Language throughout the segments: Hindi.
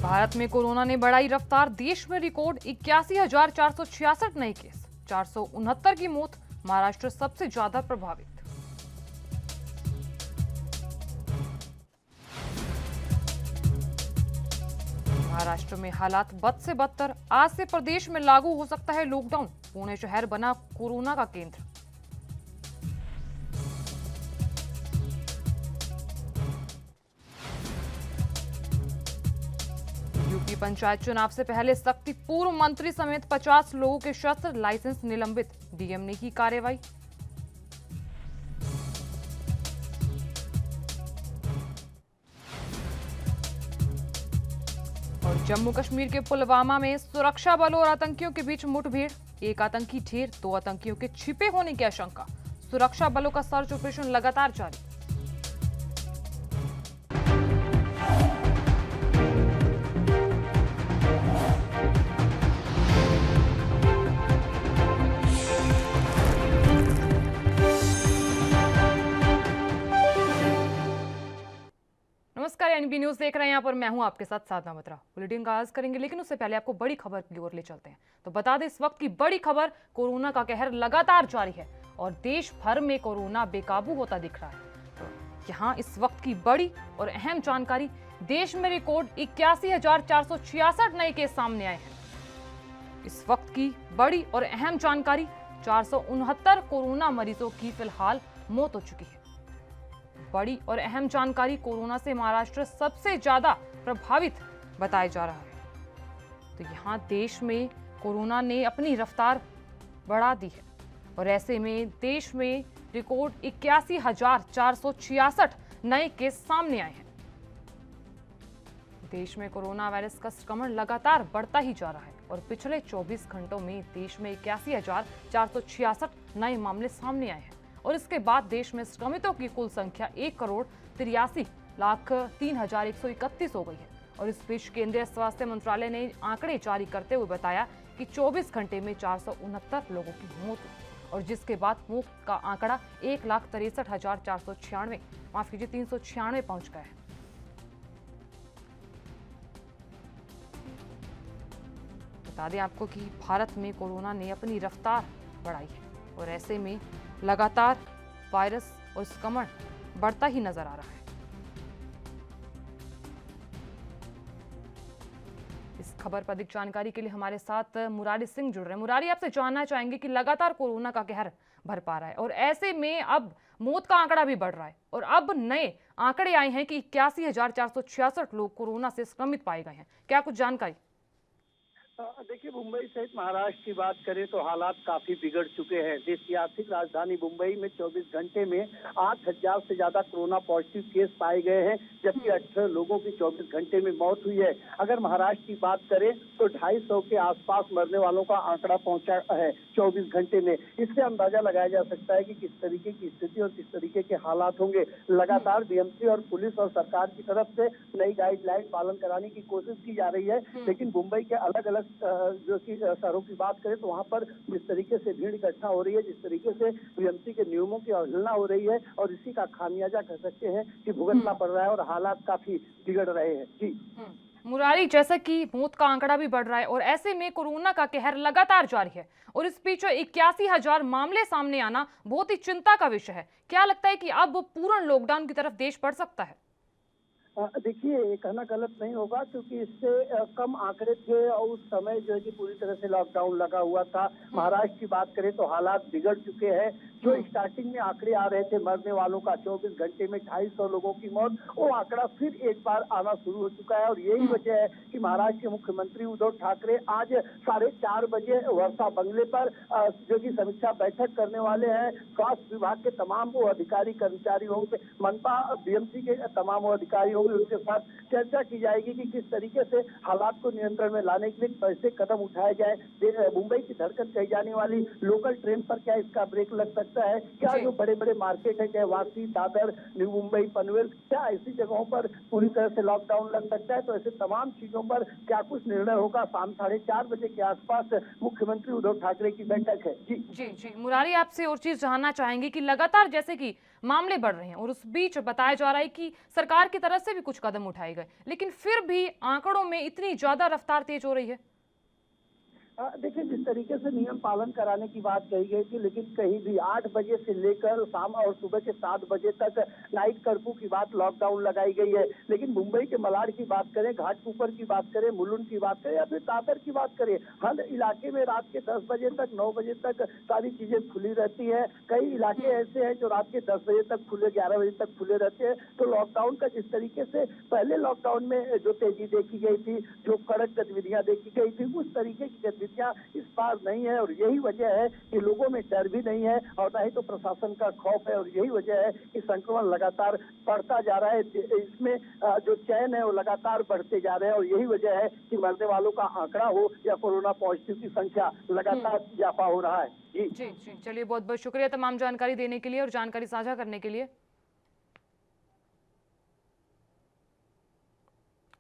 भारत में कोरोना ने बढ़ाई रफ्तार, देश में रिकॉर्ड 81,466 नए केस, 469 की मौत। महाराष्ट्र सबसे ज्यादा प्रभावित। महाराष्ट्र में हालात बद से बदतर, आज से प्रदेश में लागू हो सकता है लॉकडाउन। पुणे शहर बना कोरोना का केंद्र। यूपी पंचायत चुनाव से पहले सख्ती, पूर्व मंत्री समेत 50 लोगों के शस्त्र लाइसेंस निलंबित, डीएम ने की कार्रवाई। और जम्मू कश्मीर के पुलवामा में सुरक्षा बलों और आतंकियों के बीच मुठभेड़, एक आतंकी ढेर, 2 आतंकियों के छिपे होने की आशंका। सुरक्षा बलों का सर्च ऑपरेशन लगातार जारी। नमस्कार, एनबी न्यूज देख रहे हैं यहाँ पर। मैं हूं आपके साथ साधना बत्रा। बुलेटिन का आगाज करेंगे, लेकिन उससे पहले आपको बड़ी खबर की ओर ले चलते हैं। तो बता दें, इस वक्त की बड़ी खबर, कोरोना का कहर लगातार जारी है और देश भर में कोरोना बेकाबू होता दिख रहा है। तो यहाँ इस वक्त की बड़ी और अहम जानकारी, देश में रिकॉर्ड 81,466 नए केस सामने आए हैं। इस वक्त की बड़ी और अहम जानकारी, 469 कोरोना मरीजों की फिलहाल मौत हो चुकी है। बड़ी और अहम जानकारी, कोरोना से महाराष्ट्र सबसे ज्यादा प्रभावित बताया जा रहा है। तो यहाँ देश में कोरोना ने अपनी रफ्तार बढ़ा दी है और ऐसे में देश में रिकॉर्ड 81,466 नए केस सामने आए हैं। देश में कोरोना वायरस का संक्रमण लगातार बढ़ता ही जा रहा है और पिछले 24 घंटों में देश में 81,466 नए मामले सामने आए हैं और इसके बाद देश में संक्रमितों की कुल संख्या 1,83,03,131 हो गई है। और इस बीच केंद्रीय स्वास्थ्य मंत्रालय ने आंकड़े जारी करते हुए बताया कि 24 घंटे में 469 लोगों की मौत हुई और जिसके बाद मौत का आंकड़ा 1,63,496 396 पहुंच गया है। बता दें आपको कि भारत में कोरोना ने अपनी रफ्तार बढ़ाई है और ऐसे में लगातार वायरस और संक्रमण बढ़ता ही नजर आ रहा है। इस खबर पर अधिक जानकारी के लिए हमारे साथ मुरारी सिंह जुड़ रहे हैं। मुरारी, आपसे जानना चाहेंगे कि लगातार कोरोना का कहर भर पा रहा है और ऐसे में अब मौत का आंकड़ा भी बढ़ रहा है और अब नए आंकड़े आए हैं कि 81,466 लोग कोरोना से संक्रमित पाए गए हैं। क्या कुछ जानकारी? देखिए, मुंबई सहित महाराष्ट्र की बात करें तो हालात काफी बिगड़ चुके हैं। देश की आर्थिक राजधानी मुंबई में 24 घंटे में 8,000 से ज्यादा कोरोना पॉजिटिव केस पाए गए हैं, जबकि 18 लोगों की 24 घंटे में मौत हुई है। अगर महाराष्ट्र की बात करें तो 250 के आसपास मरने वालों का आंकड़ा पहुंचा है 24 घंटे में। इससे अंदाजा लगाया जा सकता है कि किस तरीके की स्थिति और किस तरीके के हालात होंगे। लगातार बीएमसी और पुलिस और सरकार की तरफ से नई गाइडलाइन पालन कराने की कोशिश की जा रही है, लेकिन मुंबई के अलग अलग जो कि शहरों की बात करें तो वहां पर जिस तरीके से भीड़ इकट्ठा हो रही है, जिस तरीके से बीएमसी के नियमों की अवहेलना हो रही है, और इसी का खामियाजा कह सकते हैं कि भुगतना पड़ रहा है और हालात काफी बिगड़ रहे हैं। जी मुरारी, जैसा कि मौत का आंकड़ा भी बढ़ रहा है और ऐसे में कोरोना का कहर लगातार जारी है और इस बीच 81,000 मामले सामने आना बहुत ही चिंता का विषय है। क्या लगता है कि अब पूर्ण लॉकडाउन की तरफ देश बढ़ सकता है? देखिए, ये कहना गलत नहीं होगा क्योंकि इससे कम आंकड़े थे और उस समय जो है कि पूरी तरह से लॉकडाउन लगा हुआ था। महाराष्ट्र की बात करें तो हालात बिगड़ चुके हैं। जो स्टार्टिंग में आंकड़े आ रहे थे मरने वालों का 24 घंटे में 250 लोगों की मौत, वो आंकड़ा फिर एक बार आना शुरू हो चुका है और यही वजह है कि महाराष्ट्र के मुख्यमंत्री उद्धव ठाकरे आज 4:30 बजे वर्षा बंगले पर जो कि समीक्षा बैठक करने वाले हैं। स्वास्थ्य विभाग के तमाम वो अधिकारी कर्मचारी होंगे, मनपा बीएमसी के तमाम वो अधिकारी होंगे, उनके साथ चर्चा की जाएगी कि किस तरीके से हालात को नियंत्रण में लाने के लिए कैसे कदम उठाए जाए। मुंबई की धड़कन कही जाने वाली लोकल ट्रेन पर क्या इसका ब्रेक लग सकता है? क्या जो बड़े बड़े मार्केट है, चाहे वासी, दादर, न्यू मुंबई, पनवेल, क्या ऐसी जगहों पर पूरी तरह से लॉकडाउन लग सकता है? तो ऐसे तमाम चीजों पर क्या कुछ निर्णय होगा। शाम 4:30 बजे के आसपास मुख्यमंत्री उद्धव ठाकरे की बैठक है। जी जी जी मुरारी, आपसे और चीज जानना चाहेंगे कि लगातार जैसे कि मामले बढ़ रहे हैं और उस बीच बताया जा रहा है कि सरकार की तरफ से से भी कुछ कदम उठाए गए, लेकिन फिर भी आंकड़ों में इतनी ज्यादा रफ्तार तेज हो रही है। देखिए, जिस तरीके से नियम पालन कराने की बात कही गई थी, लेकिन कहीं भी 8 बजे से लेकर शाम और सुबह के 7 बजे तक नाइट कर्फ्यू की बात, लॉकडाउन लगाई गई है। लेकिन मुंबई के मलाड की बात करें, घाटकोपर की बात करें, मुलुंड की बात करें या फिर दादर की बात करें, हर इलाके में रात के 10 बजे तक, 9 बजे तक सारी चीजें खुली रहती है। कई इलाके ऐसे हैं जो रात के 10 बजे तक खुले, 11 बजे तक खुले रहते हैं। तो लॉकडाउन का जिस तरीके से पहले लॉकडाउन में जो तेजी देखी गई थी, जो कड़क गतिविधियां देखी गई थी, उस तरीके की गतिविधियां इस बार नहीं है। और यही वजह है कि लोगों में डर भी नहीं है और ना ही तो प्रशासन का खौफ है। और यही वजह है कि संक्रमण लगातार बढ़ता जा रहा है। इसमें जो चयन है वो लगातार बढ़ते जा रहे हैं। और यही वजह है कि मरने वालों का आंकड़ा हो या कोरोना पॉजिटिव की संख्या लगातार इजाफा हो रहा है। जी जी जी, चलिए, बहुत बहुत शुक्रिया तमाम जानकारी देने के लिए और जानकारी साझा करने के लिए।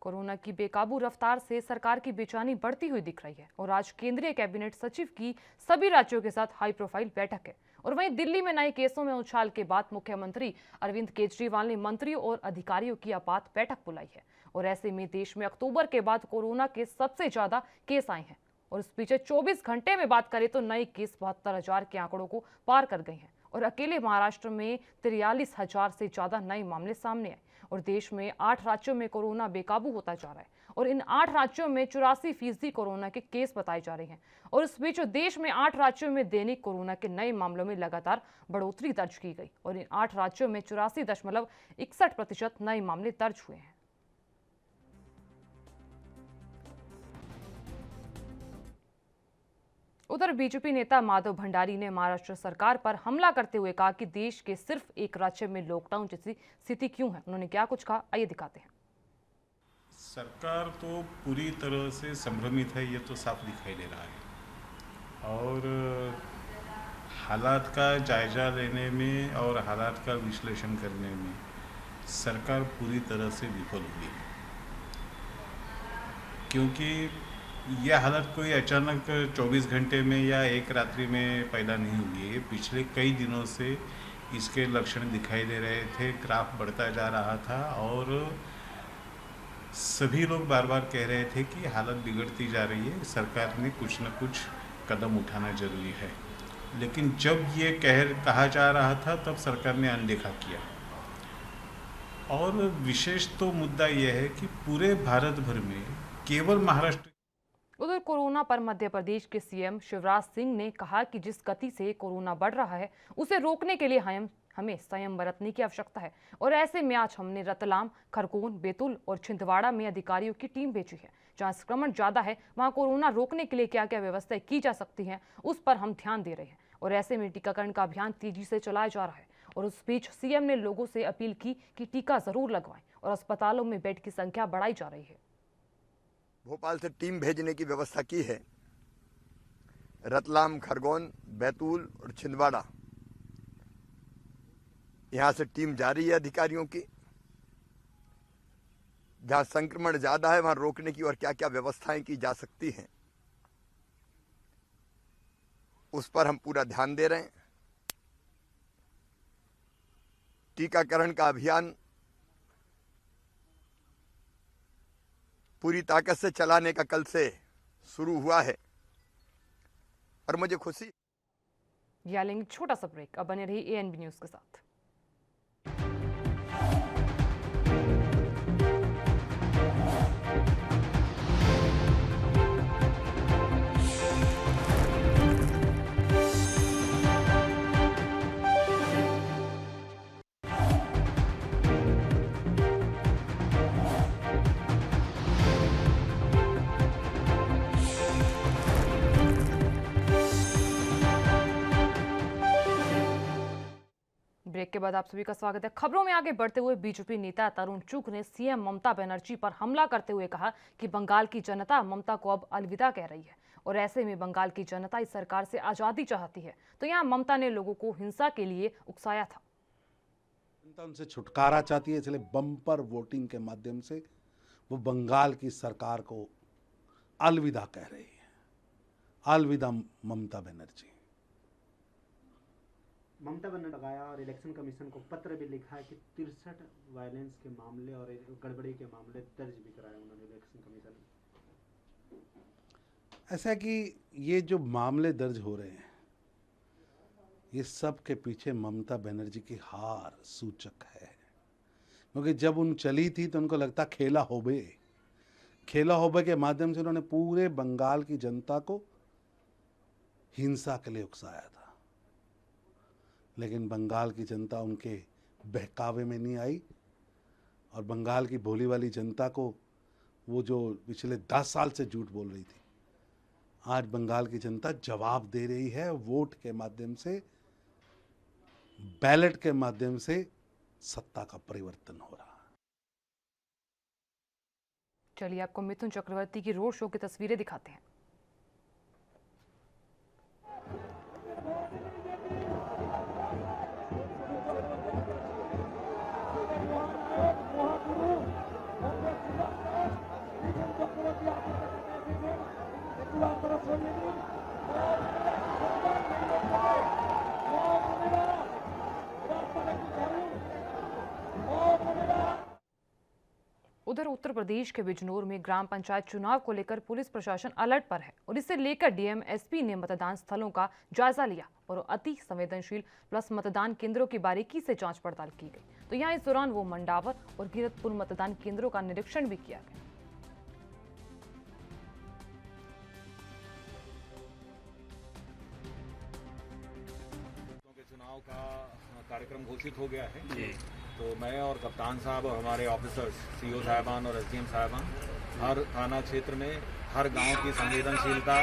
कोरोना की बेकाबू रफ्तार से सरकार की बेचैनी बढ़ती हुई दिख रही है और आज केंद्रीय कैबिनेट सचिव की सभी राज्यों के साथ हाई प्रोफाइल बैठक है। और वहीं दिल्ली में नए केसों में उछाल के बाद मुख्यमंत्री अरविंद केजरीवाल ने मंत्रियों और अधिकारियों की आपात बैठक बुलाई है। और ऐसे में देश में अक्टूबर के बाद कोरोना के सबसे ज्यादा केस आए हैं और इस पीछे 24 घंटे में बात करें तो नए केस 72,000 के आंकड़ों को पार कर गए हैं। और अकेले महाराष्ट्र में 43,000 से ज्यादा नए मामले सामने आए और देश में 8 राज्यों में कोरोना बेकाबू होता जा रहा है और इन 8 राज्यों में 84% कोरोना के केस बताए जा रहे हैं। और इस बीच देश में 8 राज्यों में दैनिक कोरोना के नए मामलों में लगातार बढ़ोतरी दर्ज की गई और इन 8 राज्यों में 84.61% नए मामले दर्ज हुए हैं। उधर बीजेपी नेता माधव भंडारी ने महाराष्ट्र सरकार पर हमला करते हुए कहा कि देश के सिर्फ एक राज्य में लॉकडाउन जैसी स्थिति क्यों है। उन्होंने क्या कुछ कहा, आइए दिखाते हैं। सरकार तो पूरी तरह से संभ्रमित है, ये तो साफ दिखाई दे रहा है। और हालात का जायजा लेने में और हालात का विश्लेषण करने में सरकार पूरी तरह से विफल हुई है, क्योंकि यह हालत कोई अचानक 24 घंटे में या एक रात्रि में पैदा नहीं हुई है। पिछले कई दिनों से इसके लक्षण दिखाई दे रहे थे, ग्राफ बढ़ता जा रहा था और सभी लोग बार बार कह रहे थे कि हालत बिगड़ती जा रही है, सरकार ने कुछ न कुछ कदम उठाना जरूरी है। लेकिन जब ये कहा जा रहा था तब सरकार ने अनदेखा किया। और विशेष तो मुद्दा यह है कि पूरे भारत भर में केवल महाराष्ट्र। उधर कोरोना पर मध्य प्रदेश के सीएम शिवराज सिंह ने कहा कि जिस गति से कोरोना बढ़ रहा है उसे रोकने के लिए हमें संयम बरतने की आवश्यकता है। और ऐसे में आज हमने रतलाम, खरगोन, बैतूल और छिंदवाड़ा में अधिकारियों की टीम भेजी है। जहां संक्रमण ज्यादा है वहां कोरोना रोकने के लिए क्या क्या व्यवस्थाएं की जा सकती हैं उस पर हम ध्यान दे रहे हैं। और ऐसे में टीकाकरण का अभियान तेजी से चलाया जा रहा है। और उस बीच सीएम ने लोगों से अपील की कि टीका जरूर लगवाएं और अस्पतालों में बेड की संख्या बढ़ाई जा रही है। भोपाल से टीम भेजने की व्यवस्था की है। रतलाम, खरगोन, बैतूल और छिंदवाड़ा, यहां से टीम जा रही है अधिकारियों की। जहां संक्रमण ज्यादा है वहां रोकने की और क्या क्या व्यवस्थाएं की जा सकती हैं उस पर हम पूरा ध्यान दे रहे हैं। टीकाकरण का अभियान पूरी ताकत से चलाने का कल से शुरू हुआ है और मुझे खुशी। या लेंगे छोटा सा ब्रेक, अब बने रहिए एएनबी न्यूज के साथ। ब्रेक के बाद आप सभी का स्वागत है। खबरों में आगे बढ़ते हुए बीजेपी नेता तरुण चुग ने सीएम ममता बनर्जी पर हमला करते हुए कहा कि बंगाल की जनता ममता को अब अलविदा कह रही है और ऐसे में बंगाल की जनता इस सरकार से आजादी चाहती है। तो यहाँ ममता ने लोगों को हिंसा के लिए उकसाया था। जनता उनसे छुटकारा चाहती है, इसलिए बम्पर वोटिंग के माध्यम से वो बंगाल की सरकार को अलविदा कह रही है। अलविदा ममता बनर्जी। ममता बनर्जी ने लगाया और इलेक्शन कमीशन को पत्र भी लिखा है कि 63 वायलेंस के मामले और गड़बड़ी के मामले दर्ज भी कराए उन्होंने इलेक्शन कमीशन में। ऐसा है कि ये जो मामले दर्ज हो रहे हैं ये सब के पीछे ममता बनर्जी की हार सूचक है, क्योंकि जब उन चली थी तो उनको लगता खेला होबे के माध्यम से उन्होंने पूरे बंगाल की जनता को हिंसा के लिए उकसाया था, लेकिन बंगाल की जनता उनके बहकावे में नहीं आई और बंगाल की भोली वाली जनता को वो जो पिछले 10 साल से झूठ बोल रही थी, आज बंगाल की जनता जवाब दे रही है। वोट के माध्यम से, बैलेट के माध्यम से सत्ता का परिवर्तन हो रहा है। चलिए आपको मिथुन चक्रवर्ती की रोड शो की तस्वीरें दिखाते हैं। उधर उत्तर प्रदेश के बिजनौर में ग्राम पंचायत चुनाव को लेकर पुलिस प्रशासन अलर्ट पर है और इसे लेकर डीएम एसपी ने मतदान स्थलों का जायजा लिया और अति संवेदनशील प्लस मतदान केंद्रों की बारीकी से जांच पड़ताल की गई। तो यहाँ इस दौरान वो मंडावर और कीरतपुर मतदान केंद्रों का निरीक्षण भी किया गया। चुनाव का कार्यक्रम घोषित हो गया है, तो मैं और कप्तान साहब और हमारे ऑफिसर्स सीओ साहबान और एसडीएम साहबान हर थाना क्षेत्र में हर गांव की संवेदनशीलता,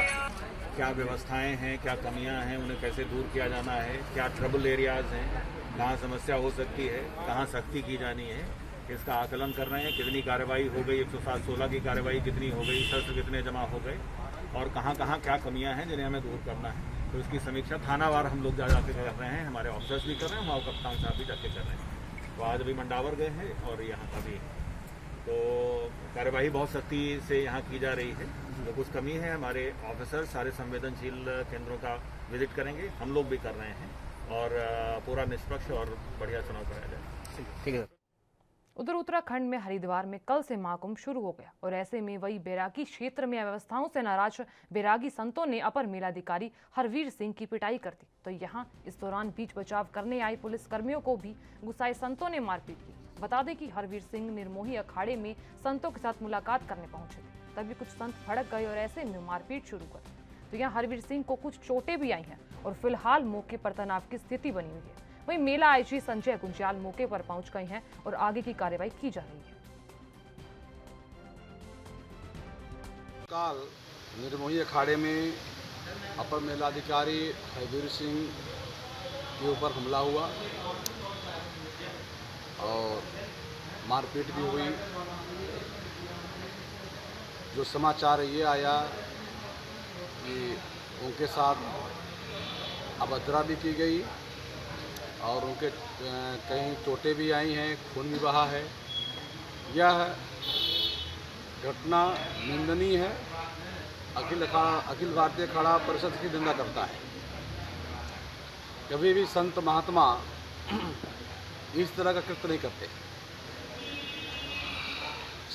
क्या व्यवस्थाएं हैं, क्या कमियां हैं, उन्हें कैसे दूर किया जाना है, क्या ट्रबल एरियाज हैं, कहाँ समस्या हो सकती है, कहाँ सख्ती की जानी है, इसका आकलन कर रहे हैं। कितनी कार्रवाई हो गई, 107-16 की कार्रवाई कितनी हो गई, शस्त्र कितने जमा हो गए और कहाँ कहाँ क्या कमियाँ हैं जिन्हें हमें दूर करना है। तो इसकी समीक्षा थानावार हम लोग जाके कर रहे हैं, हमारे ऑफिसर्स भी कर रहे हैं, हमारे कप्तान साहब भी जाके कर रहे हैं। तो आज अभी मंडावर गए हैं और यहाँ का भी, तो कार्यवाही बहुत सख्ती से यहाँ की जा रही है। जो कुछ कमी है हमारे ऑफिसर सारे संवेदनशील केंद्रों का विजिट करेंगे, हम लोग भी कर रहे हैं और पूरा निष्पक्ष और बढ़िया चुनाव कराया जाए। ठीक है। उधर उत्तराखंड में हरिद्वार में कल से महाकुंभ शुरू हो गया और ऐसे में वही बैरागी क्षेत्र में अव्यवस्थाओं से नाराज बैरागी संतों ने अपर मेलाधिकारी हरवीर सिंह की पिटाई कर दी। तो यहाँ इस दौरान बीच बचाव करने आए पुलिस कर्मियों को भी गुस्साए संतों ने मारपीट की। बता दें कि हरवीर सिंह निर्मोही अखाड़े में संतों के साथ मुलाकात करने पहुंचे थे, तभी कुछ संत भड़क गए और ऐसे में मारपीट शुरू कर दी। तो यहाँ हरवीर सिंह को कुछ चोटें भी आई हैं और फिलहाल मौके पर तनाव की स्थिति बनी हुई है। वहीं मेला आईजी संजय गुंजाल मौके पर पहुंच गए हैं और आगे की कार्रवाई की जा रही है। काल निर्मोही अखाड़े में अपर मेलाधिकारी हरवीर सिंह के ऊपर हमला हुआ और मारपीट भी हुई। जो समाचार ये आया कि उनके साथ अभद्रा भी की गई और उनके कहीं चोटें भी आई हैं, खून भी बहा है। यह घटना निंदनीय है। अखिल भारतीय अखाड़ा परिषद की निंदा करता है। कभी भी संत महात्मा इस तरह का कृत्य नहीं करते।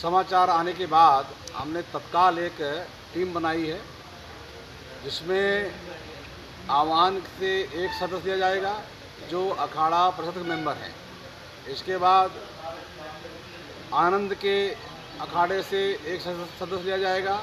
समाचार आने के बाद हमने तत्काल एक टीम बनाई है जिसमें आह्वान से एक सदस्य दिया जाएगा जो अखाड़ा परिषद के मेंबर हैं। इसके बाद आनंद के अखाड़े से एक सदस्य लिया जाएगा।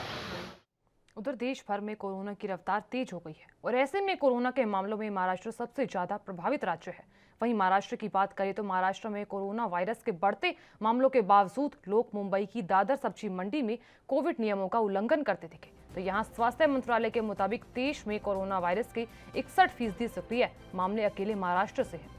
उधर देश भर में कोरोना की रफ्तार तेज हो गई है और ऐसे में कोरोना के मामलों में महाराष्ट्र सबसे ज्यादा प्रभावित राज्य है। वहीं महाराष्ट्र की बात करें तो महाराष्ट्र में कोरोना वायरस के बढ़ते मामलों के बावजूद लोग मुंबई की दादर सब्जी मंडी में कोविड नियमों का उल्लंघन करते दिखे। तो यहाँ स्वास्थ्य मंत्रालय के मुताबिक देश में कोरोना वायरस के 61% सक्रिय मामले अकेले महाराष्ट्र से हैं।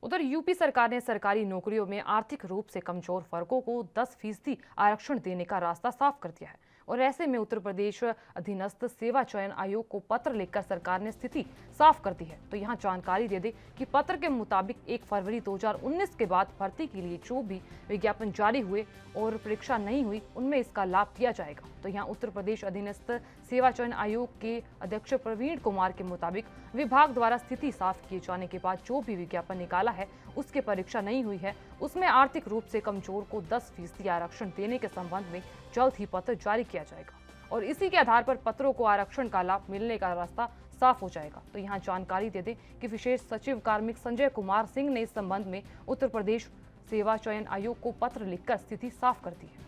उधर यूपी सरकार ने सरकारी नौकरियों में आर्थिक रूप से कमजोर वर्गों को 10% आरक्षण देने का रास्ता साफ कर दिया है। और ऐसे में उत्तर प्रदेश अधीनस्थ सेवा चयन आयोग को पत्र लिखकर सरकार ने स्थिति साफ कर दी है। तो यहाँ जानकारी दे दे कि पत्र के मुताबिक 1 फरवरी 2019 के बाद भर्ती के लिए जो भी विज्ञापन जारी हुए और परीक्षा नहीं हुई उनमें इसका लाभ दिया जाएगा। तो यहाँ उत्तर प्रदेश अधीनस्थ सेवा चयन आयोग के अध्यक्ष प्रवीण कुमार के मुताबिक विभाग द्वारा स्थिति साफ किए जाने के बाद जो भी विज्ञापन निकाला है उसके परीक्षा नहीं हुई है उसमें आर्थिक रूप से कमजोर को 10% आरक्षण देने के संबंध में जल्द ही पत्र जारी किया जाएगा और इसी के आधार पर पत्रों को आरक्षण का लाभ मिलने का रास्ता साफ हो जाएगा। तो यहाँ जानकारी दे दें कि विशेष सचिव कार्मिक संजय कुमार सिंह ने इस संबंध में उत्तर प्रदेश सेवा चयन आयोग को पत्र लिखकर स्थिति साफ कर दी है।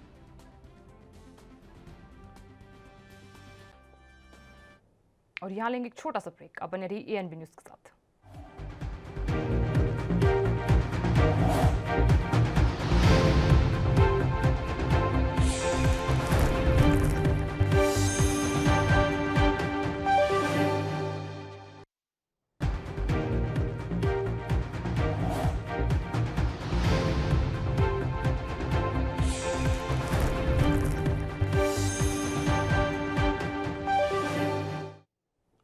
और यहाँ लेंगे एक छोटा सा ब्रेक। अब बने रहिए ANB न्यूज के साथ।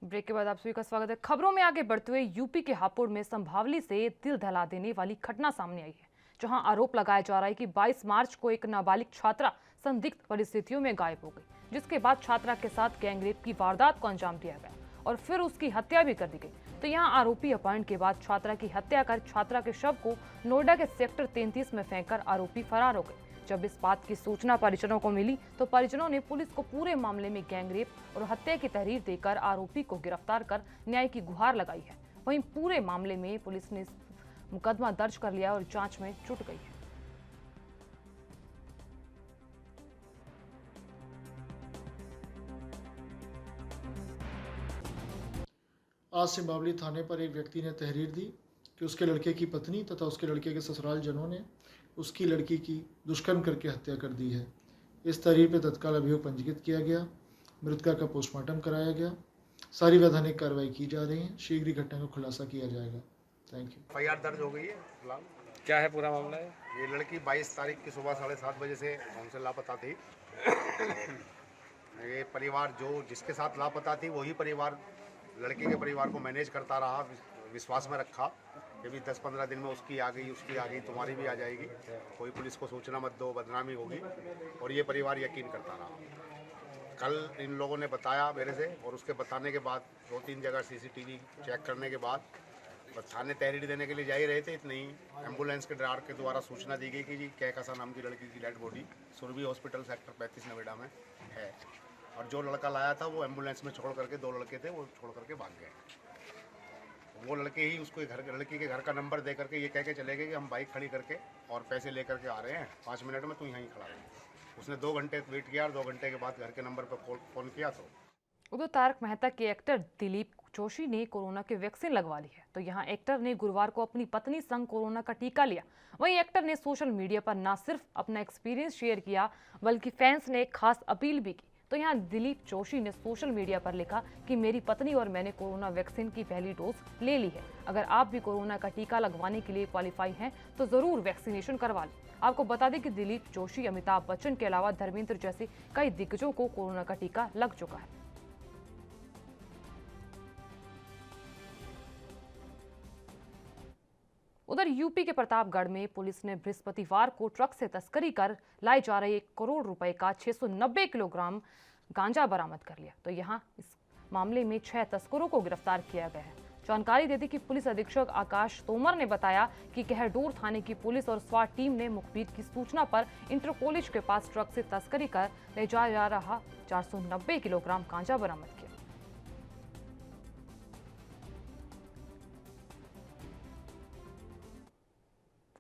ब्रेक के बाद आप सभी का स्वागत है। खबरों में आगे बढ़ते हुए यूपी के हापुड़ में संभावली से दिल दहला देने वाली घटना सामने आई है, जहां आरोप लगाया जा रहा है कि 22 मार्च को एक नाबालिग छात्रा संदिग्ध परिस्थितियों में गायब हो गई, जिसके बाद छात्रा के साथ गैंगरेप की वारदात को अंजाम दिया गया और फिर उसकी हत्या भी कर दी गई। तो यहाँ आरोपी अपहरण के बाद छात्रा की हत्या कर छात्रा के शव को नोएडा के सेक्टर 33 में फेंककर आरोपी फरार हो गए। जब इस बात की सूचना परिजनों को मिली तो परिजनों ने पुलिस को पूरे मामले में गैंगरेप और हत्या की तहरीर देकर आरोपी को गिरफ्तार कर न्याय की गुहार लगाई है। वहीं पूरे मामले में पुलिस ने मुकदमा दर्ज कर लिया और जांच में जुट गई है। आज सिंबावली थाने पर एक व्यक्ति ने तहरीर दी कि उसके लड़के की पत्नी तथा उसके लड़के के ससुराल जनों ने उसकी लड़की की दुष्कर्म करके हत्या कर दी है। इस तहरीर पर तत्काल अभियोग पंजीकृत किया गया, मृतका का पोस्टमार्टम कराया गया। सारी वैधानिक कार्रवाई की जा रही है। शीघ्र ही घटना का खुलासा किया जाएगा। Thank you. एफआईआर दर्ज हो गई है। फिलहाल क्या है पूरा मामला? ये लड़की 22 तारीख की सुबह 7:30 बजे से हमसे लापता थी। ये परिवार जो जिसके साथ लापता थी वही परिवार लड़के के परिवार को मैनेज करता रहा, विश्वास में रखा ये भी 10-15 दिन में उसकी आ गई, तुम्हारी भी आ जाएगी, कोई पुलिस को सूचना मत दो, बदनामी होगी, और ये परिवार यकीन करता रहा। कल इन लोगों ने बताया मेरे से, और उसके बताने के बाद 2-3 जगह सीसीटीवी चेक करने के बाद थाने तहरीर देने के लिए जा ही रहे थे, इतनी एम्बुलेंस के ड्राइवर के द्वारा सूचना दी गई कि जी कैकासा नाम की लड़की की dead body Surabhi hospital sector 35 Noida में है, और जो लड़का लाया था वो एम्बुलेंस में छोड़ करके, 2 लड़के थे वो छोड़ करके भाग गए। वो लड़के ही उसको लड़की के घर का नंबर दे करके ये कह के चले गए कि हम बाइक खड़ी करके और पैसे लेकर के आ रहे हैं, 5 मिनट में तू यहीं खड़ा रहे। उसने 2 घंटे वेट किया और 2 घंटे के बाद घर के नंबर पर फ़ोन किया। तो उधर तारक मेहता के एक्टर दिलीप जोशी ने कोरोना की वैक्सीन लगवा ली है। तो यहाँ एक्टर ने गुरुवार को अपनी पत्नी संग कोरोना का टीका लिया। वहीं एक्टर ने सोशल मीडिया पर न सिर्फ अपना एक्सपीरियंस शेयर किया बल्कि फैंस ने एक खास अपील भी की। तो यहाँ दिलीप जोशी ने सोशल मीडिया पर लिखा कि मेरी पत्नी और मैंने कोरोना वैक्सीन की पहली डोज ले ली है। अगर आप भी कोरोना का टीका लगवाने के लिए क्वालिफाई हैं तो जरूर वैक्सीनेशन करवा लें। आपको बता दें कि दिलीप जोशी अमिताभ बच्चन के अलावा धर्मेंद्र जैसे कई दिग्गजों को कोरोना का टीका लग चुका है। उधर यूपी के प्रतापगढ़ में पुलिस ने बृहस्पतिवार को ट्रक से तस्करी कर लाए जा रहे 1 करोड़ रुपए का 690 किलोग्राम गांजा बरामद कर लिया। तो यहां इस मामले में 6 तस्करों को गिरफ्तार किया गया है। जानकारी देते कि पुलिस अधीक्षक आकाश तोमर ने बताया कि कहरडोर थाने की पुलिस और स्वाट टीम ने मुखबिर की सूचना पर इंटर कॉलेज के पास ट्रक से तस्करी कर ले जाया जा रहा 490 किलोग्राम गांजा बरामद किया।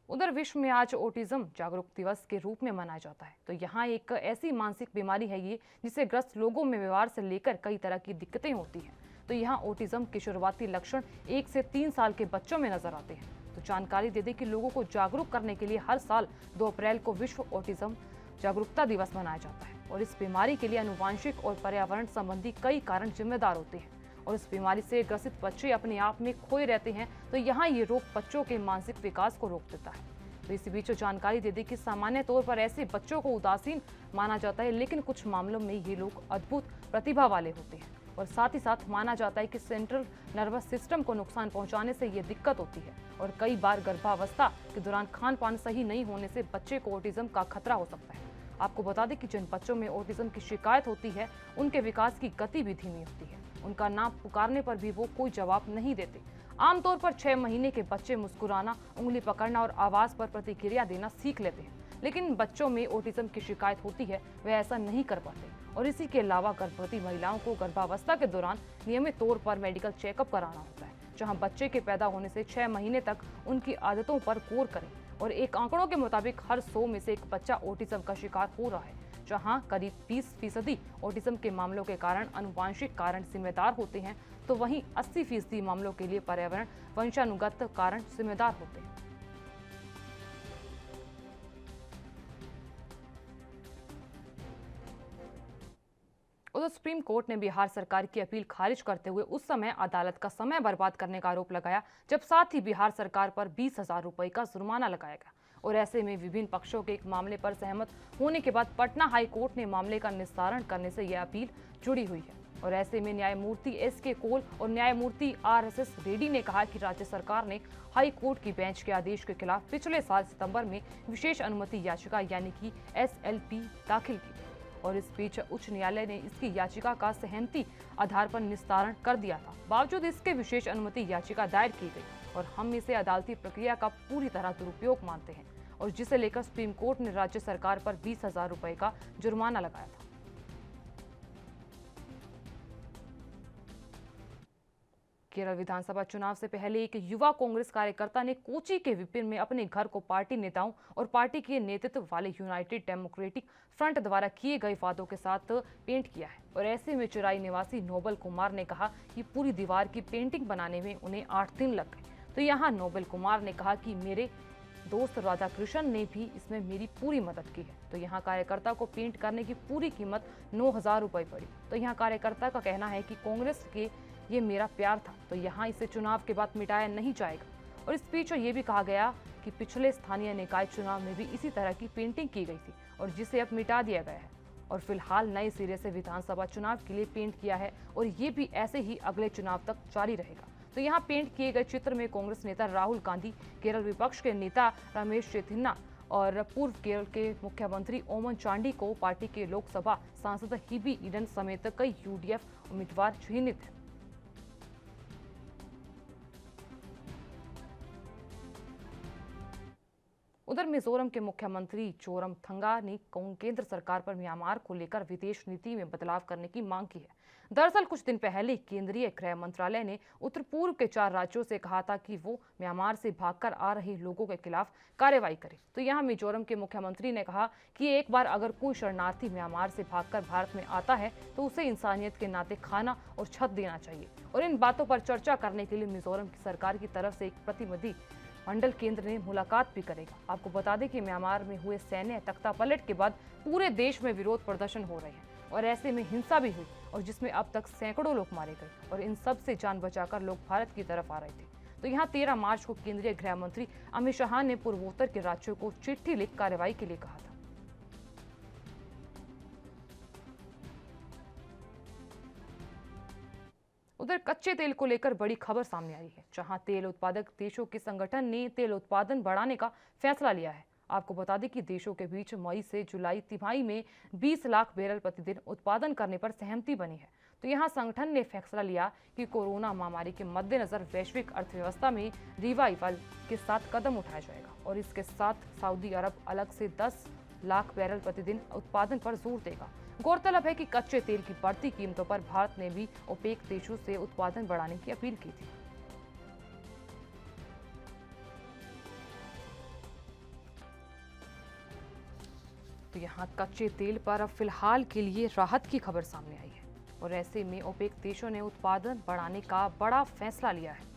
उधर विश्व में आज ऑटिज्म जागरूक दिवस के रूप में मनाया जाता है। तो यहाँ एक ऐसी मानसिक बीमारी है ये जिसे ग्रस्त लोगों में व्यवहार से लेकर कई तरह की दिक्कतें होती हैं। तो यहाँ ऑटिज्म के शुरुआती लक्षण 1 से 3 साल के बच्चों में नजर आते हैं। तो जानकारी दे दें कि लोगों को जागरूक करने के लिए हर साल 2 अप्रैल को विश्व ऑटिज्म जागरूकता दिवस मनाया जाता है। और इस बीमारी के लिए आनुवंशिक और पर्यावरण संबंधी कई कारण जिम्मेदार होते हैं और इस बीमारी से ग्रसित बच्चे अपने आप में खोए रहते हैं। तो यहाँ ये रोग बच्चों के मानसिक विकास को रोक देता है। तो इसी बीच जानकारी दे दी कि सामान्य तौर पर ऐसे बच्चों को उदासीन माना जाता है, लेकिन कुछ मामलों में ये लोग अद्भुत प्रतिभा वाले होते हैं और साथ ही साथ माना जाता है कि सेंट्रल नर्वस सिस्टम को नुकसान पहुंचाने से ये दिक्कत होती है और कई बार गर्भावस्था के दौरान खान पान सही नहीं होने से बच्चे को ऑटिज्म का खतरा हो सकता है। आपको बता दें कि जिन बच्चों में ऑटिज्म की शिकायत होती है उनके विकास की गति भी धीमी होती है। उनका नाम पुकारने पर भी वो कोई जवाब नहीं देते। आमतौर पर 6 महीने के बच्चे मुस्कुराना, उंगली पकड़ना और आवाज पर प्रतिक्रिया देना सीख लेते हैं, लेकिन बच्चों में ऑटिज्म की शिकायत होती है वे ऐसा नहीं कर पाते और इसी के अलावा गर्भवती महिलाओं को गर्भावस्था के दौरान नियमित तौर पर मेडिकल चेकअप कराना होता है, जहां बच्चे के पैदा होने से 6 महीने तक उनकी आदतों पर गौर करें। और एक आंकड़ों के मुताबिक हर 100 में से एक बच्चा ऑटिज्म का शिकार हो रहा है, जहां करीब 20% ऑटिज्म के मामलों के कारण आनुवांशिक कारण जिम्मेदार होते हैं, तो वहीं 80% मामलों के लिए पर्यावरण वंशानुगत कारण जिम्मेदार होते हैं। उधर सुप्रीम कोर्ट ने बिहार सरकार की अपील खारिज करते हुए उस समय अदालत का समय बर्बाद करने का आरोप लगाया जब साथ ही बिहार सरकार पर 20,000 रुपए का जुर्माना लगाया गया। और ऐसे में विभिन्न पक्षों के एक मामले पर सहमत होने के बाद पटना हाई कोर्ट ने मामले का निस्तारण करने से यह अपील जुड़ी हुई है। और ऐसे में न्यायमूर्ति एस.के. कौल और न्यायमूर्ति R.S.S. रेड्डी ने कहा कि राज्य सरकार ने हाई कोर्ट की बेंच के आदेश के खिलाफ पिछले साल सितंबर में विशेष अनुमति याचिका यानी कि SLP दाखिल की और इस बीच उच्च न्यायालय ने इसकी याचिका का सहमति आधार पर निस्तारण कर दिया था। बावजूद इसके विशेष अनुमति याचिका दायर की गई और हम इसे अदालती प्रक्रिया का पूरी तरह दुरुपयोग मानते हैं और जिसे लेकर सुप्रीम कोर्ट ने राज्य सरकार पर 20,000 रुपए का जुर्माना लगाया था। केरल विधानसभा चुनाव से पहले एक युवा कांग्रेस कार्यकर्ता ने कोची के विपिन में अपने घर को पार्टी नेताओं और पार्टी के नेतृत्व वाले यूनाइटेड डेमोक्रेटिक फ्रंट द्वारा किए गए वादों के साथ पेंट किया है। और ऐसे में चिराई निवासी नोबल कुमार ने कहा कि पूरी दीवार की पेंटिंग बनाने में उन्हें 8 दिन लग गए। तो यहाँ नोबल कुमार ने कहा कि मेरे दोस्त राधा कृष्ण ने भी इसमें मेरी पूरी मदद की है। तो यहाँ कार्यकर्ता को पेंट करने की पूरी कीमत 9,000 रुपए पड़ी। तो यहाँ कार्यकर्ता का कहना है कि कांग्रेस के ये मेरा प्यार था, तो यहाँ इसे चुनाव के बाद मिटाया नहीं जाएगा। और इस बीच ये भी कहा गया कि पिछले स्थानीय निकाय चुनाव में भी इसी तरह की पेंटिंग की गई थी और जिसे अब मिटा दिया गया है और फिलहाल नए सिरे से विधानसभा चुनाव के लिए पेंट किया है और ये भी ऐसे ही अगले चुनाव तक जारी रहेगा। तो यहाँ पेंट किए गए चित्र में कांग्रेस नेता राहुल गांधी, केरल विपक्ष के नेता रमेश चेन्निथ्या और पूर्व केरल के मुख्यमंत्री ओमन चांडी को पार्टी के लोकसभा सांसद हिबी ईडन समेत कई UDF उम्मीदवार चयनित हैं। उधर मिजोरम के मुख्यमंत्री जोरमथंगा ने केंद्र सरकार पर म्यांमार को लेकर विदेश नीति में बदलाव करने की मांग की है। दरअसल कुछ दिन पहले केंद्रीय गृह मंत्रालय ने उत्तर पूर्व के 4 राज्यों से कहा था कि वो म्यांमार से भागकर आ रहे लोगों के खिलाफ कार्रवाई करे। तो यहाँ मिजोरम के मुख्यमंत्री ने कहा कि एक बार अगर कोई शरणार्थी म्यांमार से भागकर भारत में आता है तो उसे इंसानियत के नाते खाना और छत देना चाहिए। और इन बातों पर चर्चा करने के लिए मिजोरम की सरकार की तरफ से एक प्रतिनिधि मंडल केंद्र ने मुलाकात भी करेगा। आपको बता दें कि म्यांमार में हुए सैन्य तख्तापलट के बाद पूरे देश में विरोध प्रदर्शन हो रहे हैं और ऐसे में हिंसा भी हुई और जिसमें अब तक सैकड़ों लोग मारे गए और इन सब से जान बचाकर लोग भारत की तरफ आ रहे थे। तो यहाँ 13 मार्च को केंद्रीय गृह मंत्री अमित शाह ने पूर्वोत्तर के राज्यों को चिट्ठी लिख कार्रवाई के लिए कहा था। उधर कच्चे तेल को लेकर बड़ी खबर सामने आई है, जहां तेल उत्पादक देशों के संगठन ने तेल उत्पादन बढ़ाने का फैसला लिया है। आपको बता दें कि देशों के बीच मई से जुलाई तिमाही में 20 लाख बैरल प्रतिदिन उत्पादन करने पर सहमति बनी है। तो यहाँ संगठन ने फैसला लिया कि कोरोना महामारी के मद्देनजर वैश्विक अर्थव्यवस्था में रिवाइवल के साथ कदम उठाया जाएगा और इसके साथ सऊदी अरब अलग से 10 लाख बैरल प्रतिदिन उत्पादन पर जोर देगा। गौरतलब है कि कच्चे तेल की बढ़ती कीमतों पर भारत ने भी ओपेक देशों से उत्पादन बढ़ाने की अपील की थी। तो यहाँ कच्चे तेल पर अब फिलहाल के लिए राहत की खबर सामने आई है और ऐसे में ओपेक देशों ने उत्पादन बढ़ाने का बड़ा फैसला लिया है।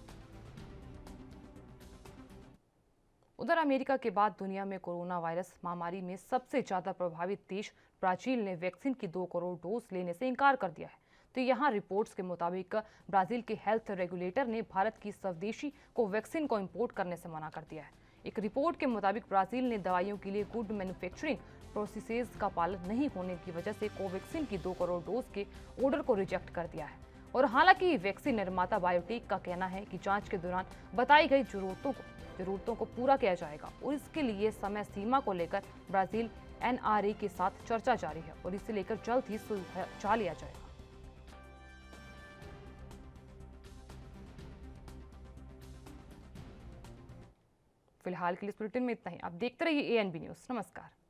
उधर अमेरिका के बाद दुनिया में कोरोना वायरस महामारी में सबसे ज्यादा प्रभावित देश ब्राजील ने वैक्सीन की 2 करोड़ डोज लेने से इनकार कर दिया है। तो यहाँ रिपोर्ट्स के मुताबिक ब्राजील के हेल्थ रेगुलेटर ने भारत की स्वदेशी कोवैक्सीन को इंपोर्ट करने से मना कर दिया है। एक रिपोर्ट के मुताबिक ब्राजील ने दवाइयों के लिए गुड मैन्युफैक्चरिंग प्रोसेसेस का पालन नहीं होने की वजह से कोवैक्सीन की 2 करोड़ डोज के ऑर्डर को रिजेक्ट कर दिया है। और हालांकि वैक्सीन निर्माता बायोटेक का कहना है कि जांच के दौरान बताई गई जरूरतों को पूरा किया जाएगा और इसके लिए समय सीमा को लेकर ब्राजील एनआरए के साथ चर्चा जारी है और इसे लेकर जल्द ही सुलझा लिया जाएगा। फिलहाल के लिए इस बुलेटिन में इतना ही। आप देखते रहिए ANB न्यूज़। नमस्कार।